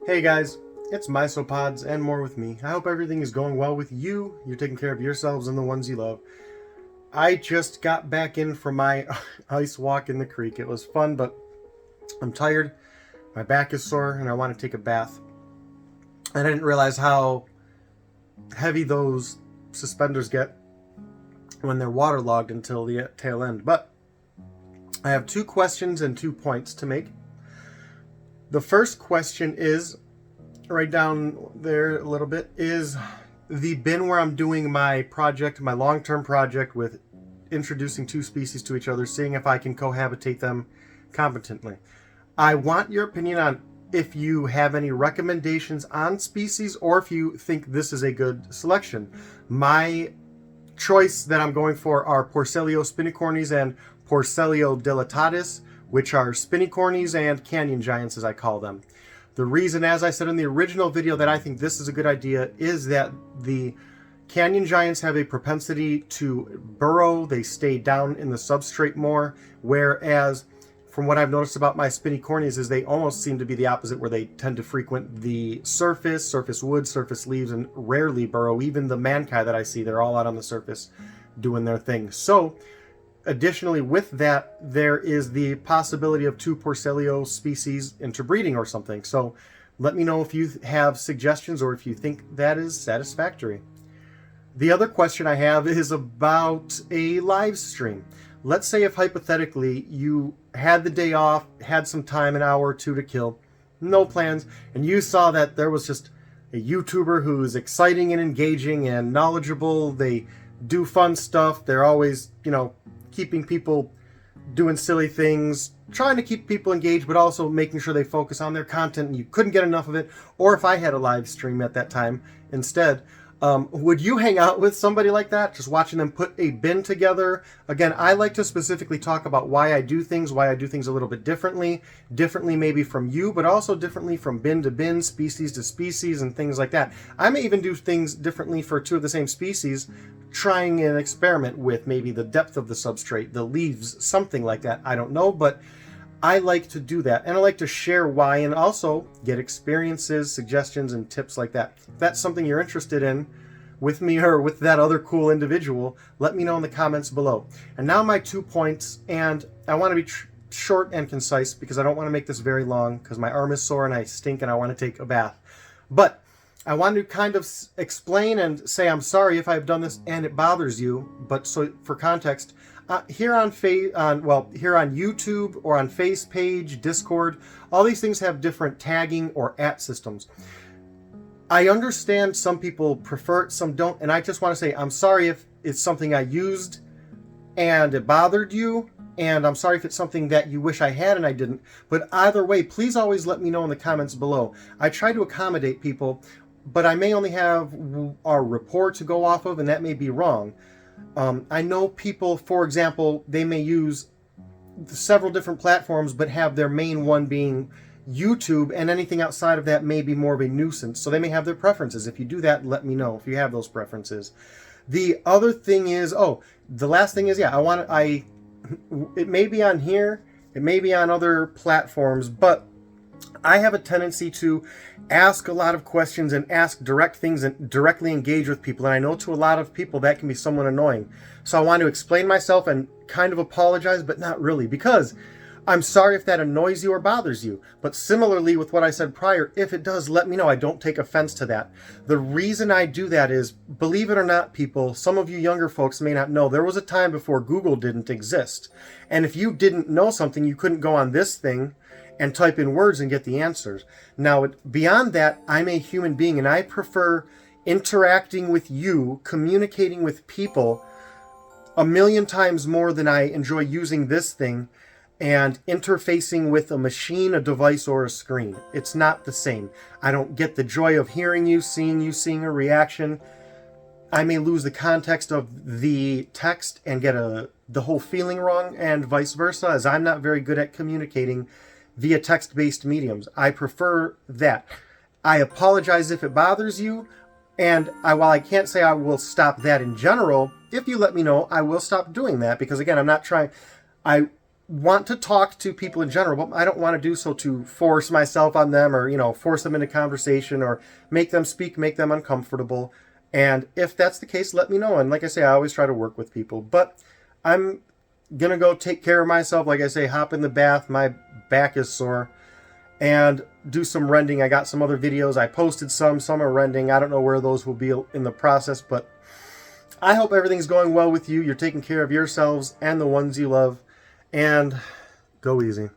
Hey guys, it's Misopods and more with me. I hope everything is going well with you. You're taking care of yourselves and the ones you love. I just got back in from my ice walk in the creek. It was fun, but I'm tired. My back is sore and I want to take a bath. And I didn't realize how heavy those suspenders get when they're waterlogged until the tail end. But I have 2 questions and 2 points to make. The first question is, right down there a little bit, is the bin where I'm doing my project, my long-term project with introducing 2 species to each other, seeing if I can cohabitate them competently. I want your opinion on if you have any recommendations on species or if you think this is a good selection. My choice that I'm going for are Porcellio spinicornis and Porcellio dilatatus, which are spinicornis and canyon giants, as I call them. The reason, as I said in the original video, that I think this is a good idea is that the canyon giants have a propensity to burrow. They stay down in the substrate more, whereas from what I've noticed about my spinicornis is they almost seem to be the opposite, where they tend to frequent the surface wood, surface leaves, and rarely burrow. Even the mankai that I see, they're all out on the surface doing their thing. So additionally, with that, there is the possibility of 2 Porcellio species interbreeding or something. So let me know if you have suggestions or if you think that is satisfactory. The other question I have is about a live stream. Let's say if hypothetically you had the day off, had some time, an hour or 2 to kill, no plans, and you saw that there was just a YouTuber who's exciting and engaging and knowledgeable. They do fun stuff. They're always, keeping people doing silly things, trying to keep people engaged, but also making sure they focus on their content and you couldn't get enough of it. Or if I had a live stream at that time instead, would you hang out with somebody like that, just watching them put a bin together? Again, I like to specifically talk about why I do things a little bit differently maybe from you, but also differently from bin to bin, species to species, and things like that. I may even do things differently for 2 of the same species, trying an experiment with maybe the depth of the substrate, the leaves, something like that. I don't know, but I like to do that, and I like to share why and also get experiences, suggestions, and tips like that. If that's something you're interested in with me or with that other cool individual, let me know in the comments below. And now my 2 points, and I want to be short and concise because I don't want to make this very long because my arm is sore and I stink and I want to take a bath. But I want to kind of explain and say I'm sorry if I've done this and it bothers you, but so for context, here on YouTube or on Face page, Discord, all these things have different tagging or systems. I understand some people prefer it, some don't, and I just want to say I'm sorry if it's something I used and it bothered you, and I'm sorry if it's something that you wish I had and I didn't. But either way, please always let me know in the comments below. I try to accommodate people, but I may only have our rapport to go off of, and that may be wrong. I know people, for example, they may use several different platforms, but have their main one being YouTube, and anything outside of that may be more of a nuisance. So they may have their preferences. If you do that, let me know if you have those preferences. The other thing is, the last thing is, it may be on here, it may be on other platforms, but I have a tendency to ask a lot of questions and ask direct things and directly engage with people. And I know to a lot of people that can be somewhat annoying. So I want to explain myself and kind of apologize, but not really, because I'm sorry if that annoys you or bothers you. But similarly with what I said prior, if it does, let me know. I don't take offense to that. The reason I do that is, believe it or not, people, some of you younger folks may not know, there was a time before Google didn't exist. And if you didn't know something, you couldn't go on this thing and type in words and get the answers. Now, beyond that, I'm a human being, and I prefer interacting with you, communicating with people, 1,000,000 times more than I enjoy using this thing and interfacing with a machine, a device, or a screen. It's not the same. I don't get the joy of hearing you, seeing a reaction. I may lose the context of the text and get the whole feeling wrong, and vice versa, as I'm not very good at communicating via text-based mediums. I prefer that. I apologize if it bothers you, and while I can't say I will stop that in general, if you let me know, I will stop doing that, because again, I'm not trying. want to talk to people in general, but I don't want to do so to force myself on them or, force them into conversation or make them speak, make them uncomfortable. And if that's the case, let me know. And like I say, I always try to work with people. But I'm going to go take care of myself. Like I say, hop in the bath. My back is sore. And do some rending. I got some other videos. I posted some. Some are rending. I don't know where those will be in the process. But I hope everything's going well with you. You're taking care of yourselves and the ones you love. And go easy.